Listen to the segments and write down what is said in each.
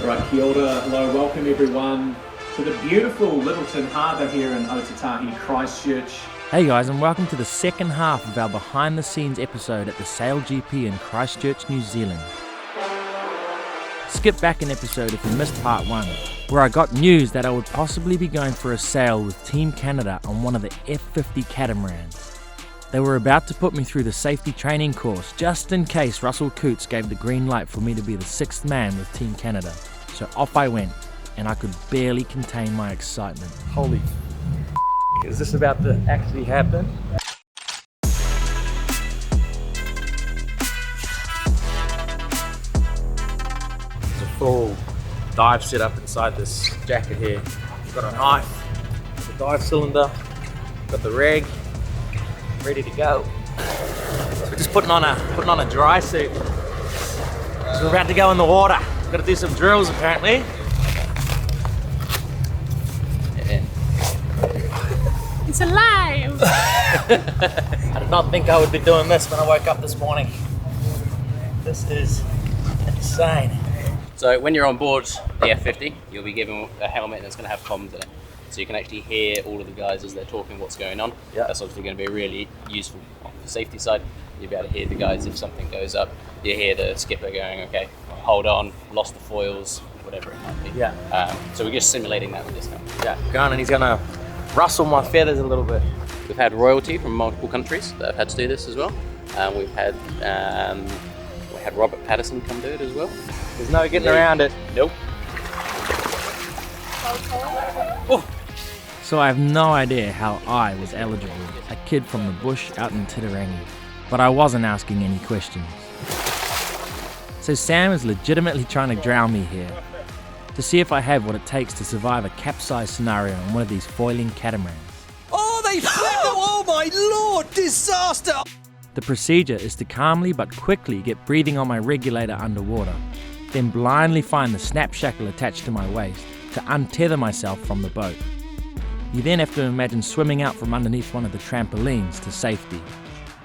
Right, kia ora, hello, welcome everyone to the beautiful Littleton Harbour here in Otatahi, Christchurch. Hey guys, and welcome to the second half of our behind the scenes episode at the Sail GP in Christchurch, New Zealand. Skip back an episode if you missed part 1, where I got news that I would possibly be going for a sail with Team Canada on one of the F50 catamarans. They were about to put me through the safety training course just in case Russell Coutts gave the green light for me to be the 6th man with Team Canada. So off I went, and I could barely contain my excitement. Holy f***, is this about to actually happen? There's a full dive set up inside this jacket here. We've got a knife, the dive cylinder, got the rag, ready to go. So we're just putting on a dry suit. So we're about to go in the water. Got to do some drills apparently. Yeah. It's alive! I did not think I would be doing this when I woke up this morning. This is insane. So when you're on board the F50, you'll be given a helmet that's going to have comms in it. So you can actually hear all of the guys as they're talking what's going on. Yeah. That's obviously going to be really useful on the safety side. You'll be able to hear the guys if something goes up. You hear the skipper going, okay, hold on, lost the foils, whatever it might be. Yeah. So we're just simulating that with this helmet. Yeah, going and he's gonna rustle my feathers a little bit. We've had royalty from multiple countries that have had to do this as well. We had Robert Patterson come do it as well. There's no getting around it. Nope. Oh. So I have no idea how I was eligible, a kid from the bush out in Titirangi, but I wasn't asking any questions. So Sam is legitimately trying to drown me here, to see if I have what it takes to survive a capsize scenario on one of these foiling catamarans. Oh, they flipped! Oh my lord, disaster! The procedure is to calmly but quickly get breathing on my regulator underwater, then blindly find the snap shackle attached to my waist to untether myself from the boat. You then have to imagine swimming out from underneath one of the trampolines to safety.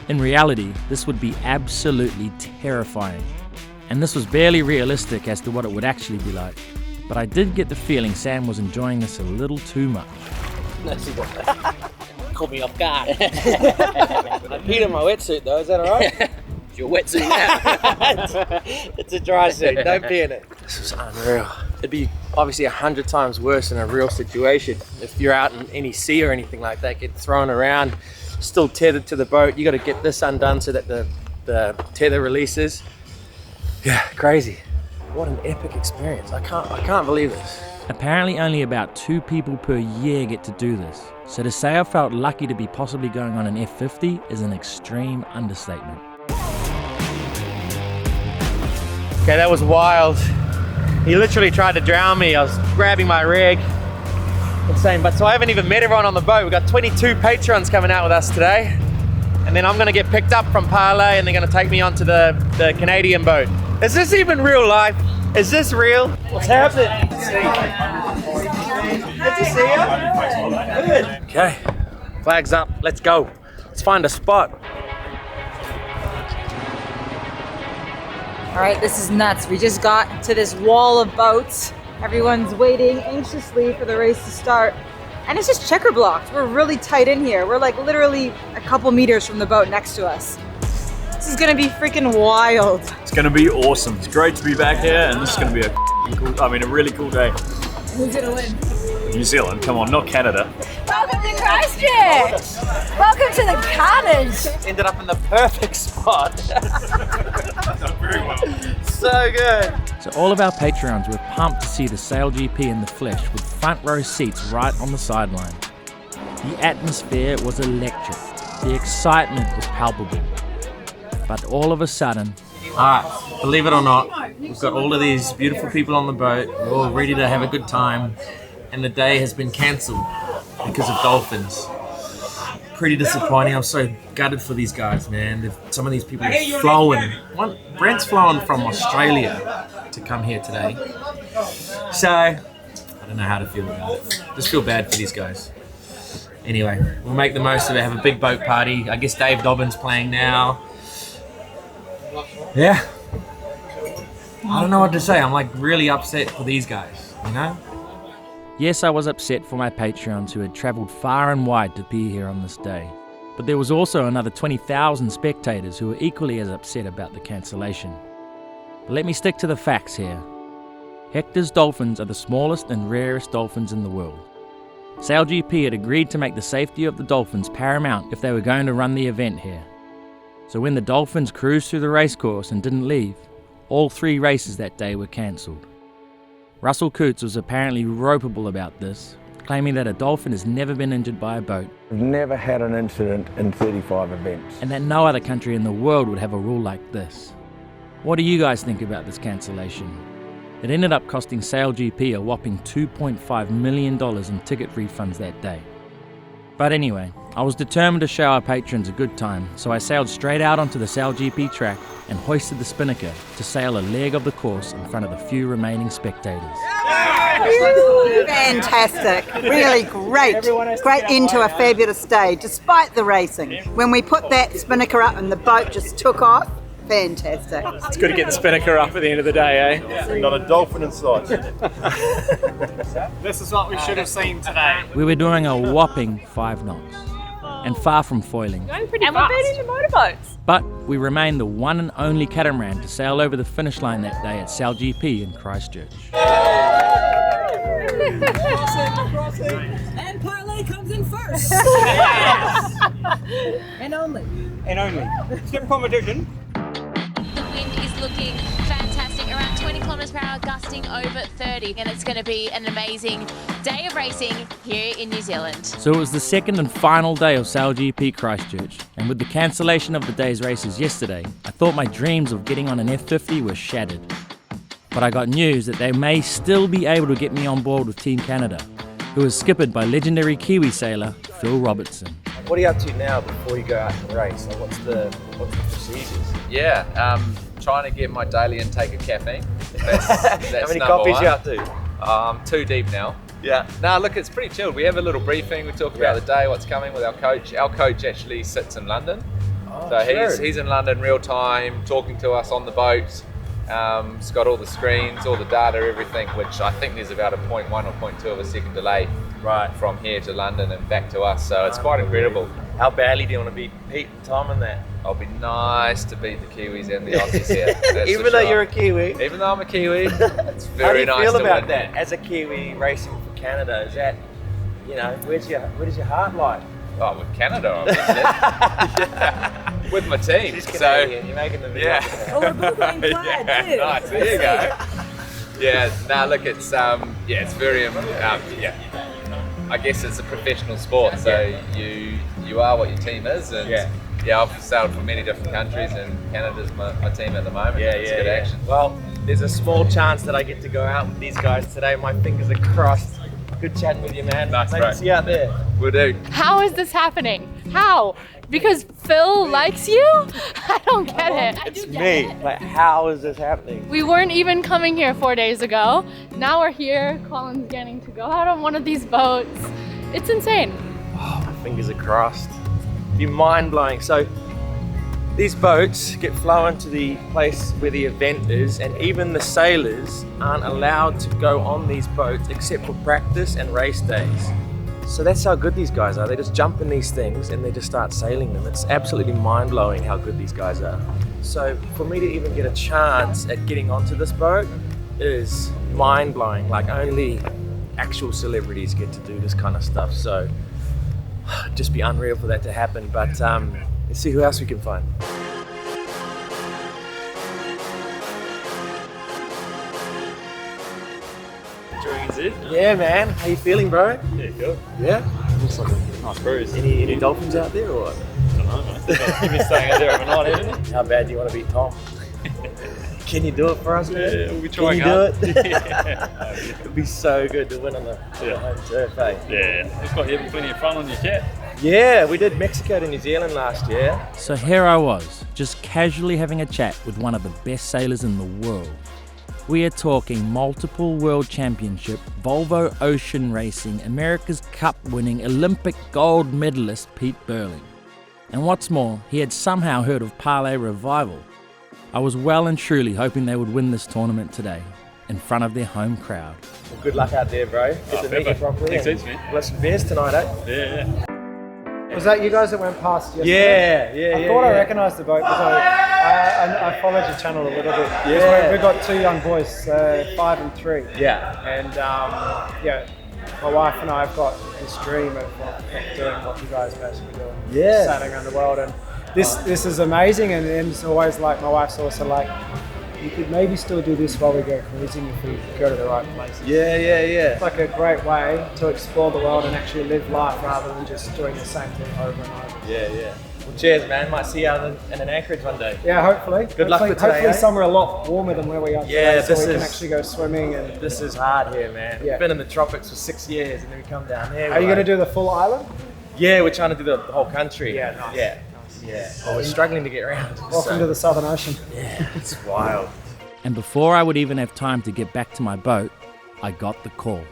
In reality, this would be absolutely terrifying, and this was barely realistic as to what it would actually be like. But I did get the feeling Sam was enjoying this a little too much. Caught me off guard. I peed in my wetsuit though, is that alright? It's your wetsuit now. It's a dry suit, don't pee in it. This is unreal. It'd be obviously 100 times worse in a real situation. If you're out in any sea or anything like that, get thrown around, still tethered to the boat, you got to get this undone so that the tether releases. Yeah, crazy. What an epic experience. I can't believe this. Apparently only about 2 people per year get to do this. So to say I felt lucky to be possibly going on an F50 is an extreme understatement. Okay, that was wild. He literally tried to drown me. I was grabbing my rig. Insane, but so I haven't even met everyone on the boat. We've got 22 patrons coming out with us today. And then I'm gonna get picked up from Parlay and they're gonna take me onto the Canadian boat. Is this even real life? Is this real? What's happening? Good to see you. Good. Okay, flags up, let's go. Let's find a spot. All right, this is nuts. We just got to this wall of boats. Everyone's waiting anxiously for the race to start. And it's just checker blocked. We're really tight in here. We're like literally a couple meters from the boat next to us. This is gonna be freaking wild. It's gonna be awesome. It's great to be back here, and this is gonna be a really cool day. Who's gonna win? New Zealand, come on, not Canada. Welcome to Christchurch! Welcome to the cottage! Ended up in the perfect spot. Very well. So good. So all of our Patreons were pumped to see the Sail GP in the flesh with front row seats right on the sideline. The atmosphere was electric. The excitement was palpable. But all of a sudden... Alright, believe it or not, we've got all of these beautiful people on the boat. We're all ready to have a good time. And the day has been cancelled because of dolphins. Pretty disappointing. I'm so gutted for these guys, man. Some of these people are flown. Brent's flown from Australia to come here today. So, I don't know how to feel about it. Just feel bad for these guys. Anyway, we'll make the most of it, have a big boat party. I guess Dave Dobbin's playing now. Yeah. I don't know what to say. I'm like really upset for these guys, you know? Yes, I was upset for my Patreons who had travelled far and wide to be here on this day. But there was also another 20,000 spectators who were equally as upset about the cancellation. But let me stick to the facts here. Hector's dolphins are the smallest and rarest dolphins in the world. SailGP had agreed to make the safety of the dolphins paramount if they were going to run the event here. So when the dolphins cruised through the racecourse and didn't leave, all 3 races that day were cancelled. Russell Coutts was apparently ropeable about this, claiming that a dolphin has never been injured by a boat. We've never had an incident in 35 events. And that no other country in the world would have a rule like this. What do you guys think about this cancellation? It ended up costing SailGP a whopping $2.5 million in ticket refunds that day. But anyway, I was determined to show our patrons a good time, so I sailed straight out onto the SailGP track and hoisted the spinnaker to sail a leg of the course in front of the few remaining spectators. Fantastic, really great. Great end to a fabulous day, despite the racing. When we put that spinnaker up and the boat just took off, fantastic. It's good to get the spinnaker up at the end of the day, eh? Not a dolphin in sight. This is what we should have seen today. We were doing a whopping 5 knots, and far from foiling. Going pretty fast. We're beating the motorboats. But we remained the one and only catamaran to sail over the finish line that day at SailGP in Christchurch. And Parlay comes in first. And only. Skip competition. The wind is looking fantastic, around 20 kilometres per hour, gusting over 30, and it's going to be an amazing day of racing here in New Zealand. So it was the second and final day of SailGP Christchurch, and with the cancellation of the day's races yesterday, I thought my dreams of getting on an F50 were shattered. But I got news that they may still be able to get me on board with Team Canada, who is skippered by legendary Kiwi sailor Phil Robertson. What are you up to now before you go out and race? Like what's the procedures? Yeah, trying to get my daily intake of caffeine. That's How many number coffees one. you up to? 2 deep now. Yeah. No, look, it's pretty chilled. We have a little briefing. We talk about the day, what's coming with our coach. Our coach actually sits in London. So he's in London real time, talking to us on the boat. It's got all the screens, all the data, everything, which I think there's about a 0.1 or 0.2 of a second delay from here to London and back to us. So it's quite incredible. How badly do you want to beat Pete and Tom in that? It'll be nice to beat the Kiwis and the Aussies here. That's Even for though sure. you're a Kiwi? Even though I'm a Kiwi, it's How do very you nice feel to about win. that? As a Kiwi racing for Canada, is that, you know, where does your heart lie? Oh, with Canada, obviously. Yeah. With my team. She's So, Canadian, you're making the video. yeah. Oh, we're both wearing plaid Yeah, too. nice. There you go. Yeah. Now look, it's it's very I guess it's a professional sport, so you are what your team is, and I've sailed for many different countries, and Canada's my team at the moment. It's good action. Well, there's a small chance that I get to go out with these guys today. My fingers are crossed. Good chatting with you, man. Nice, Maybe bro. see you out there. We'll do. How is this happening? How? Because Phil likes you? I don't get it. It's me. Like, how is this happening? We weren't even coming here 4 days ago. Now we're here. Colin's getting to go out on one of these boats. It's insane. Oh, my fingers are crossed. It'd be mind-blowing. So these boats get flown to the place where the event is, and even the sailors aren't allowed to go on these boats except for practice and race days. So that's how good these guys are. They just jump in these things and they just start sailing them. It's absolutely mind-blowing how good these guys are. So for me to even get a chance at getting onto this boat is mind-blowing. Like, only actual celebrities get to do this kind of stuff. So it'd just be unreal for that to happen. But let's see who else we can find. Yeah, man. How you feeling, bro? Yeah, good. Yeah? Looks like a nice cruise. Any dolphins out there or what? I don't know, man. You've been staying out there overnight, haven't you? How bad do you want to beat Tom? Can you do it for us, man? Yeah, we'll be trying Can you hard. do it? It'd be so good to win on the home turf, eh? Yeah. Looks like you're having plenty of fun on your cat. Yeah, we did Mexico to New Zealand last year. So here I was, just casually having a chat with one of the best sailors in the world. We are talking multiple world championship, Volvo Ocean Racing, America's Cup winning Olympic gold medalist Pete Burling. And what's more, he had somehow heard of Parlay Revival. I was well and truly hoping they would win this tournament today, in front of their home crowd. Well, good luck out there, bro. Get to meet you properly. Thanks heaps, man. We'll have some beers tonight, eh? Yeah. Was that you guys that went past yesterday? Yeah. I thought I recognised the boat because I followed your channel a little bit. Yeah. We've got 2 young boys, 5 and 3. Yeah. And my wife and I have got this dream of doing what you guys basically do. Yeah. Sailing around the world. And this is amazing, and it's always like, my wife's also like, you could maybe still do this while we go cruising if we go to the right places. Yeah. It's like a great way to explore the world and actually live life rather than just doing the same thing over and over. Yeah. Well, cheers, man. Might see you out in an Anchorage one day. Yeah, hopefully. Good luck for today. Hopefully eh? somewhere a lot warmer than where we are today, so we can actually go swimming. And This is hard here, man. Yeah. We've been in the tropics for 6 years, and then we come down here. Are you going to do the full island? Yeah, we're trying to do the whole country. Yeah, nice. Yeah. Oh, we're struggling to get around. Welcome to the Southern Ocean. Yeah, it's wild. And before I would even have time to get back to my boat, I got the call.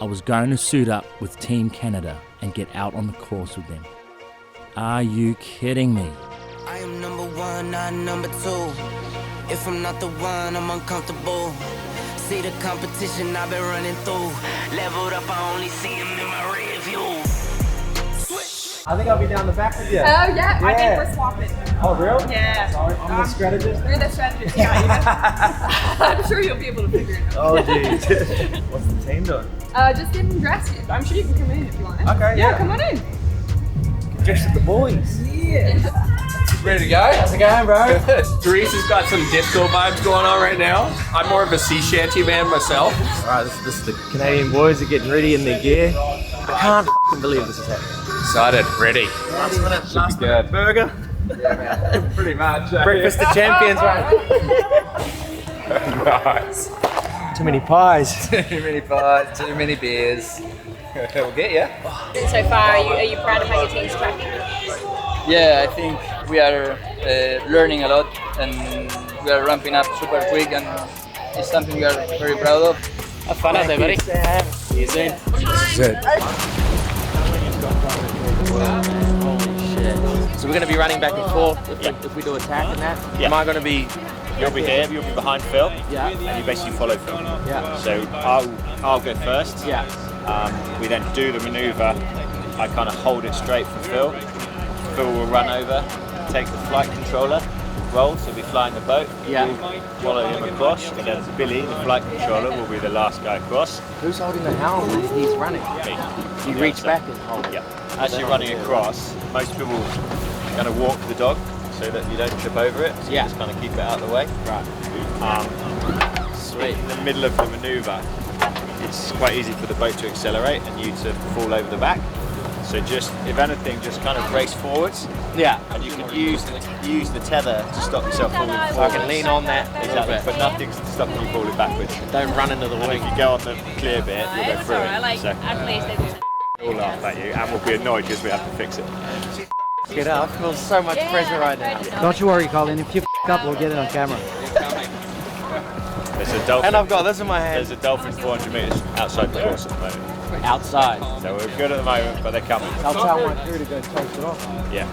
I was going to suit up with Team Canada and get out on the course with them. Are you kidding me? I am number 1, not number 2. If I'm not the one, I'm uncomfortable. See the competition I've been running through. Leveled up, I only see him in my rear view. I think I'll be down the back with you. Oh yeah, I think we're swapping. Oh, real? Yeah. Sorry, I'm the strategist. You're the strategist, yeah. I'm sure you'll be able to figure it out. Oh, geez. What's the team doing? Just getting dressed. I'm sure you can come in if you want it. Okay, Yeah, come on in. Dressed with the boys. Yeah. Ready to go? How's it going, bro? Therese has got some disco vibes going on right now. I'm more of a sea shanty man myself. All right, this is the Canadian boys are getting ready in their gear. I can't f***ing believe this is happening. Excited, ready. Last minute burger. Yeah, man. Pretty much. Breakfast of champions, right? Nice. Too many pies. Too many pies, too many beers. We'll get ya. So far, are you proud of how your team's tracking? Yeah, I think we are learning a lot and we are ramping up super quick, and it's something we are very proud of. Have fun out there, buddy. See you soon. This is it. So we're going to be running back and forth if we do attack and that. Yeah. Am I going to be? You'll be here, you'll be behind Phil. Yeah. And you basically follow Phil. Yeah. So I'll go first. Yeah. We then do the manoeuvre. I kind of hold it straight for Phil. Phil will run over, take the flight controller, roll, so we'll be flying the boat. Yeah. We'll follow him across, and then Billy, the flight controller, will be the last guy across. Who's holding the helm when he's running? Me. You reach back and hold. Yeah. As you're running across, most people are going to walk the dog so that you don't trip over it. So you just kind of keep it out of the way. Right. Sweet. In the middle of the manoeuvre, it's quite easy for the boat to accelerate and you to fall over the back. So just, if anything, just kind of race forwards. Yeah. And you can use the tether to stop yourself falling forward. So I can lean on that Exactly, but nothing's stopping you falling backwards. Don't run into the And wing. if you go on the clear bit, you'll go through it. So At least they do. we'll laugh at you and we'll be annoyed because we have to fix it. Get up. I feel so much pressure right now. Don't you worry, Colin. If you f*** up, we'll get it on camera. There's a dolphin. And I've got this in my hand. There's a dolphin 400 metres outside the course at the moment. Outside. So we're good at the moment, but they're coming. I'll tell my crew to go chase it off. Yeah.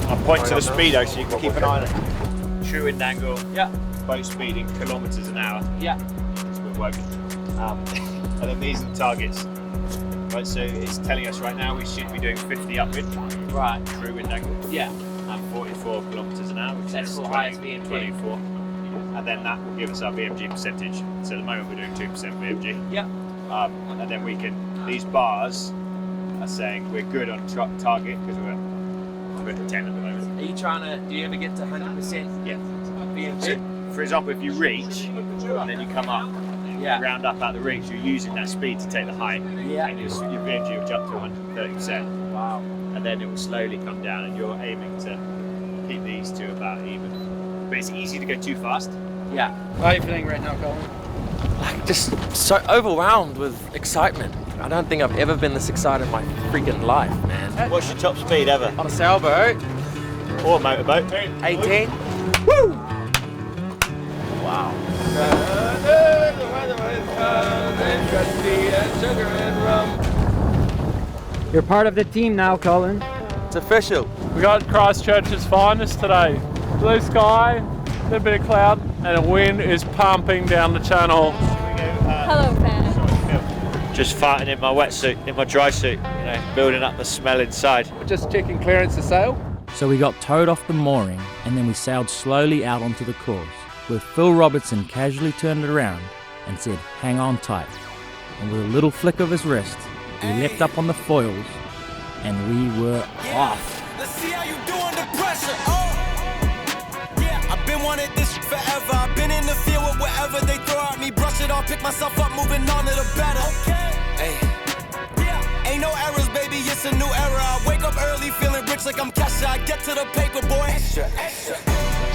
I'll point to the speedo so you can keep an eye on it. True wind angle. Yeah. Boat speed in kilometres an hour. Yeah. That's what we're working. And then these are the targets. Right, so it's telling us right now we should be doing 50 upwind. Right. True wind angle. Yeah. And 44 kilometres an hour, which That's is the highest VMG. 24. And then that will give us our VMG percentage. So at the moment we're doing 2% VMG. Yeah. And then we can, these bars are saying we're good on target because we're at 10 at the moment. Are you trying to, do you ever get to 100%? Yeah. VMG? So, for example, if you reach and then you come up, round up at the reach, you're using that speed to take the height. Yeah. And your VMG will jump to 130%. Wow. And then it will slowly come down and you're aiming to keep these two about even. But it's easy to go too fast. Yeah. How are you feeling right now, Colin? Like, just so overwhelmed with excitement. I don't think I've ever been this excited in my freaking life, man. What's your top speed ever? On a sailboat. Or a motorboat? 18. Woo! Wow. You're part of the team now, Colin. It's official. We got Christchurch's finest today. Blue sky, a little bit of cloud, and the wind is pumping down the channel. Hello, fan. Just farting in my wetsuit, in my dry suit, you know, building up the smell inside. Just checking clearance to sail. So we got towed off the mooring and then we sailed slowly out onto the course, where Phil Robertson casually turned around and said, "Hang on tight." And with a little flick of his wrist, we leapt up on the foils and we were off. Let's see how you do under pressure. Oh, yeah, I've been wanting this forever. I've been in the field with whatever they throw at me. Brush it off, pick myself up, moving on to the better. Hey, yeah, ain't no errors, baby, it's a new era. I wake up early, feeling rich like I'm Kesha. I get to the paper, boy. Extra, extra.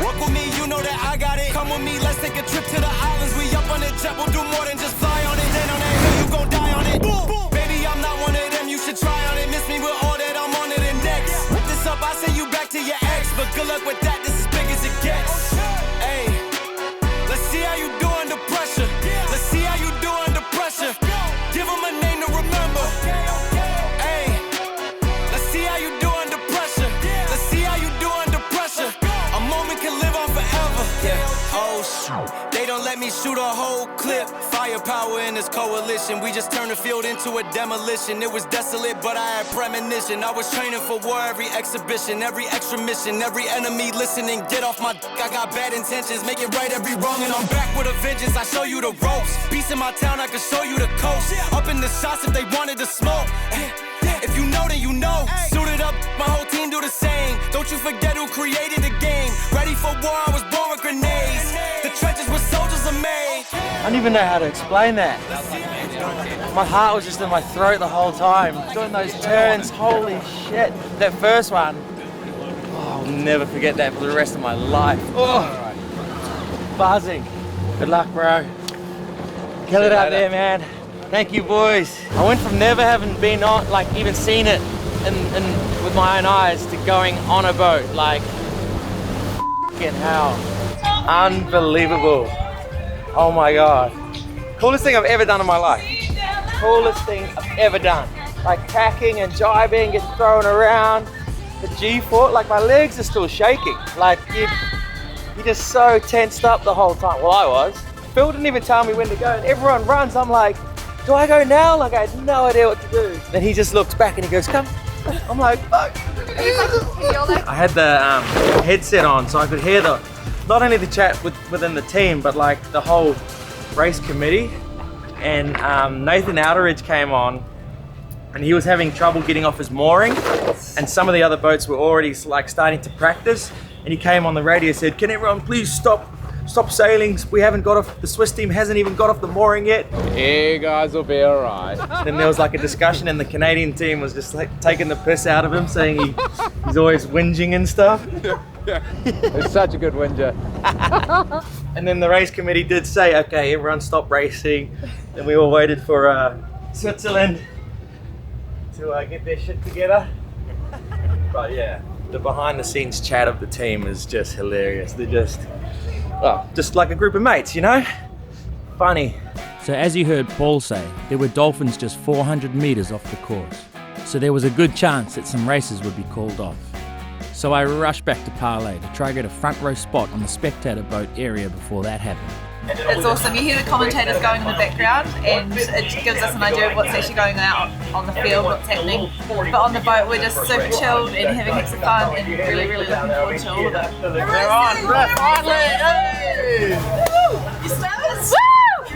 Walk with me, you know that I got it. Come with me, let's take a trip to the islands. We up on the jet, we'll do more than just fly on it. Then on that hill, you gon' die on it. Boom, boom. Baby, I'm not one of them, you should try on it. Miss me with all that, I'm on it and next. Whip this up, I send you back to your ex. But good luck with that, this is big as it gets. Hey, let's see how you do under pressure. Let's see how you do under pressure. Give them a name to remember. Hey, let's see how you do under pressure. Let's see how you do under pressure. A moment can live on forever. Yeah. Oh shoot, they don't let me shoot a whole clip. Firepower in this coalition. We just turned the field into a demolition. It was desolate, but I had premonition. I was training for war, every exhibition, every extra mission, every enemy listening. Get off my dick, I got bad intentions. Make it right every wrong, and I'm back with a vengeance. I show you the ropes. Peace in my town, I can show you the coast. Up in the shots if they wanted to smoke. If you know, then you know. Suited up, my whole team do the same. Don't you forget who created the game. Ready for war, I was born with grenades. The trenches where soldiers are made. I don't even know how to explain that. My heart was just in my throat the whole time. Doing those turns, holy shit. That first one, oh, I'll never forget that for the rest of my life. Oh, buzzing. Good luck, bro. Kill it out there, man. Thank you, boys. I went from never having been on, like even seen it with my own eyes, to going on a boat. Like, f***ing hell. Unbelievable. Oh my God. Coolest thing I've ever done in my life. Coolest thing I've ever done. Like tacking and jibing, getting thrown around. The G-force, like my legs are still shaking. Like you're just so tensed up the whole time. Well, I was. Phil didn't even tell me when to go, and everyone runs. I'm like, do I go now? Like I had no idea what to do. Then he just looks back and he goes, come. I'm like, fuck. I had the headset on so I could hear not only the chat within the team, but like the whole race committee. And Nathan Outeridge came on and he was having trouble getting off his mooring, and some of the other boats were already like starting to practice, and he came on the radio and said, can everyone please stop sailing, we haven't got off, the Swiss team hasn't even got off the mooring yet. You guys will be all right. Then there was like a discussion and the Canadian team was just like taking the piss out of him, saying he's always whinging and stuff. It's such a good whinger. And then the race committee did say, okay, everyone stop racing. Then we all waited for Switzerland to get their shit together. But yeah, the behind the scenes chat of the team is just hilarious. They're just like a group of mates, you know? Funny. So as you heard Paul say, there were dolphins just 400 meters off the course. So there was a good chance that some races would be called off. So I rushed back to Parlay to try to get a front row spot on the spectator boat area before that happened. It's awesome. You hear the commentators going in the background, and it gives us an idea of what's actually going on on the field, what's happening. But on the boat, we're just super chilled and having heaps of fun, and really, really looking forward to all of it. They're on, finally! Hey! You stars?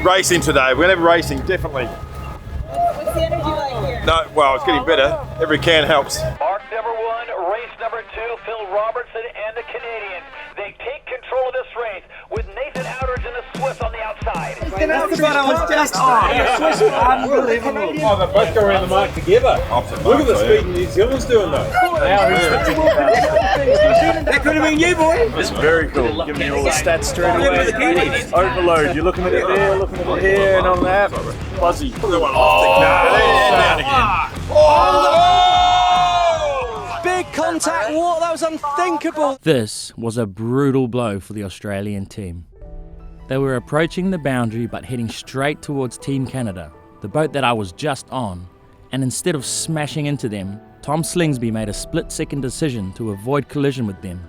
Racing today. We're going to have racing, definitely. What's the energy like here? No, well, it's getting better. Every can helps. Mark number 1, race number 2, Phil Robertson and the Canadians. They take control of this race with Nathan Outeridge and the Swiss on the outside. That's what I was just on. The Swiss are unbelievable. Oh, they both go around the mark together. Look at the speed New Zealand's doing though. That could have been you, boy. It's very cool. Giving you all the stats straight away. The Kiwis. Overload. You're looking at it there, looking at it here, and on that. Fuzzy. Big contact. What? That was unthinkable. This was a brutal blow for the Australian team. They were approaching the boundary but heading straight towards Team Canada, the boat that I was just on, and instead of smashing into them, Tom Slingsby made a split-second decision to avoid collision with them,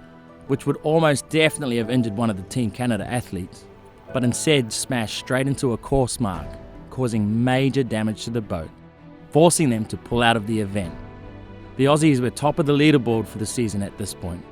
which would almost definitely have injured one of the Team Canada athletes, but instead smashed straight into a course mark, causing major damage to the boat, forcing them to pull out of the event. The Aussies were top of the leaderboard for the season at this point,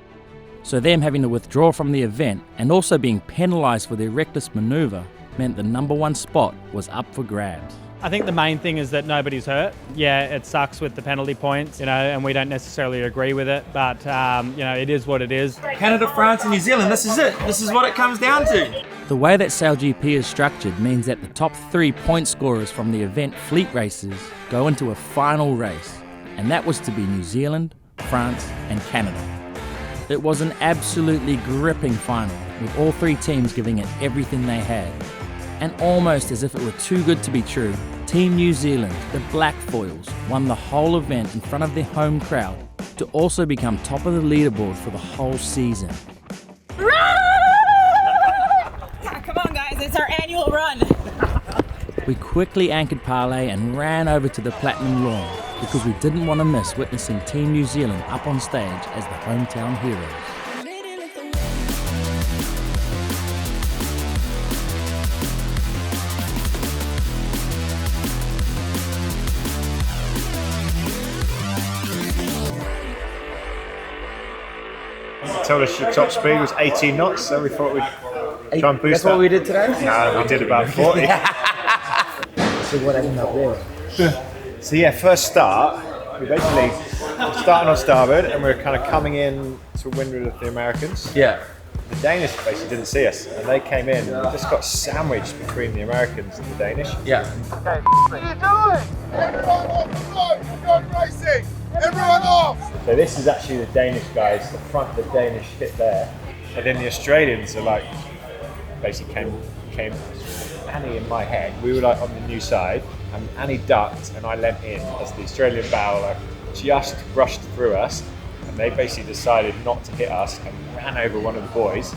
so them having to withdraw from the event and also being penalised for their reckless manoeuvre meant the number one spot was up for grabs. I think the main thing is that nobody's hurt. Yeah, it sucks with the penalty points, and we don't necessarily agree with it, but it is what it is. Canada, France and New Zealand, this is it. This is what it comes down to. The way that SailGP is structured means that the top 3 point scorers from the event fleet races go into a final race, and that was to be New Zealand, France and Canada. It was an absolutely gripping final, with all 3 teams giving it everything they had. And almost as if it were too good to be true, Team New Zealand, the Black Foils, won the whole event in front of their home crowd to also become top of the leaderboard for the whole season. Come on guys, it's our annual run. We quickly anchored Parlay and ran over to the Platinum Lawn because we didn't want to miss witnessing Team New Zealand up on stage as the hometown heroes. Told us your top speed was 18 knots, so we thought we'd try and boost That's that. what we did today? No, we did about 40. So what happened up there? So yeah, first start, we basically starting on starboard and we're kind of coming in to windward of the Americans. Yeah. The Danish basically didn't see us and they came in and we just got sandwiched between the Americans and the Danish. Yeah. Okay, what are you doing? Everyone off the boat, we're going racing! Everyone off! So this is actually the Danish guys, the front of the Danish hit there. And then the Australians are like, basically came Annie in my head, we were like on the new side, and Annie ducked and I leant in as the Australian bow like just brushed through us, and they basically decided not to hit us and ran over one of the boys.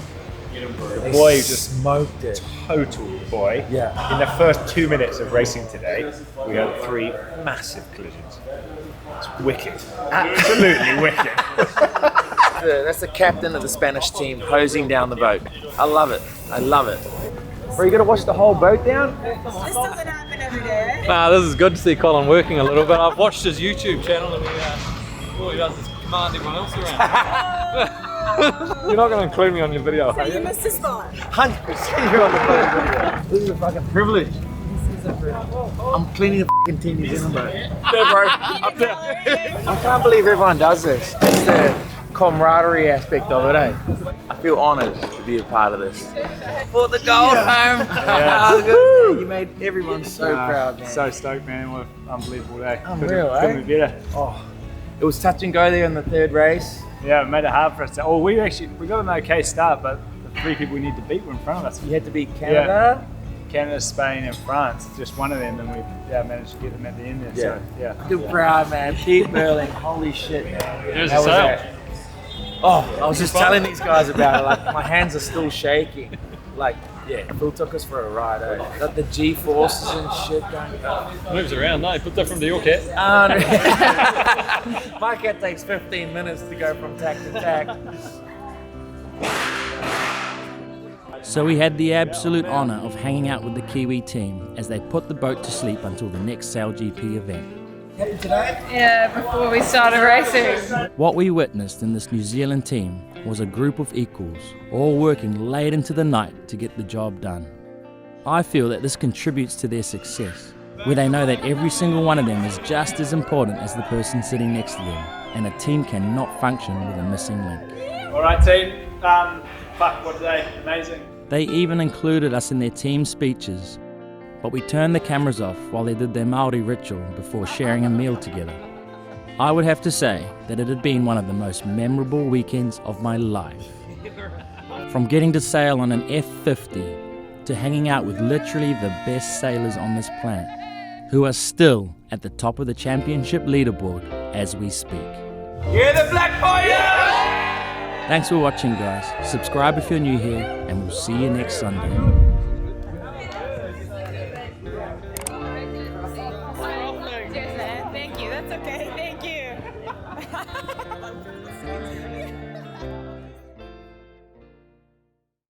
The boy just smoked it. Totaled the boy. Yeah. In the first 2 minutes of racing today, we had 3 massive collisions. It's wicked. Absolutely wicked. That's the captain of the Spanish team hosing down the boat. I love it. I love it. Are you going to watch the whole boat down? This doesn't happen every day. Nah, this is good to see Colin working a little bit. I've watched his YouTube channel and all he does is command everyone else around. You're not going to include me on your video, are you? You missed a spot. 100% you're on the boat video. This is a fucking privilege. I'm cleaning the fucking Team New Zealand boat. Yeah, bro. Up there. I can't believe everyone does this. It's the camaraderie aspect of it, eh? I feel honoured to be a part of this. For the gold home! Yeah. You made everyone so proud, man. So stoked, man. What an unbelievable day. Unreal, couldn't be better. Oh, it was touch and go there in the 3rd race. Yeah, it made it hard for us to. We got an okay start, but the 3 people we need to beat were in front of us. You had to beat Canada? Canada, Spain and France, just one of them, and we managed to get them at the end there. Yeah. So, Good proud, man. Pete Merling, holy shit, man. Here's How the was sail. that? Oh, I was just telling these guys about it, like my hands are still shaking. Like, yeah, Phil took us for a ride, eh? Got the G-forces and shit going. Moves around, no? Put different to your cat. My cat takes 15 minutes to go from tack to tack. So we had the absolute honour of hanging out with the Kiwi team as they put the boat to sleep until the next SailGP event. Yeah, before we started racing. What we witnessed in this New Zealand team was a group of equals, all working late into the night to get the job done. I feel that this contributes to their success, where they know that every single one of them is just as important as the person sitting next to them, and a team cannot function with a missing link. all right, team. Fuck, what a day. Amazing. They even included us in their team speeches, but we turned the cameras off while they did their Maori ritual before sharing a meal together. I would have to say that it had been one of the most memorable weekends of my life. From getting to sail on an F50 to hanging out with literally the best sailors on this planet, who are still at the top of the championship leaderboard as we speak. You're the Black Fire! Thanks for watching, guys. Subscribe if you're new here, and we'll see you next Sunday.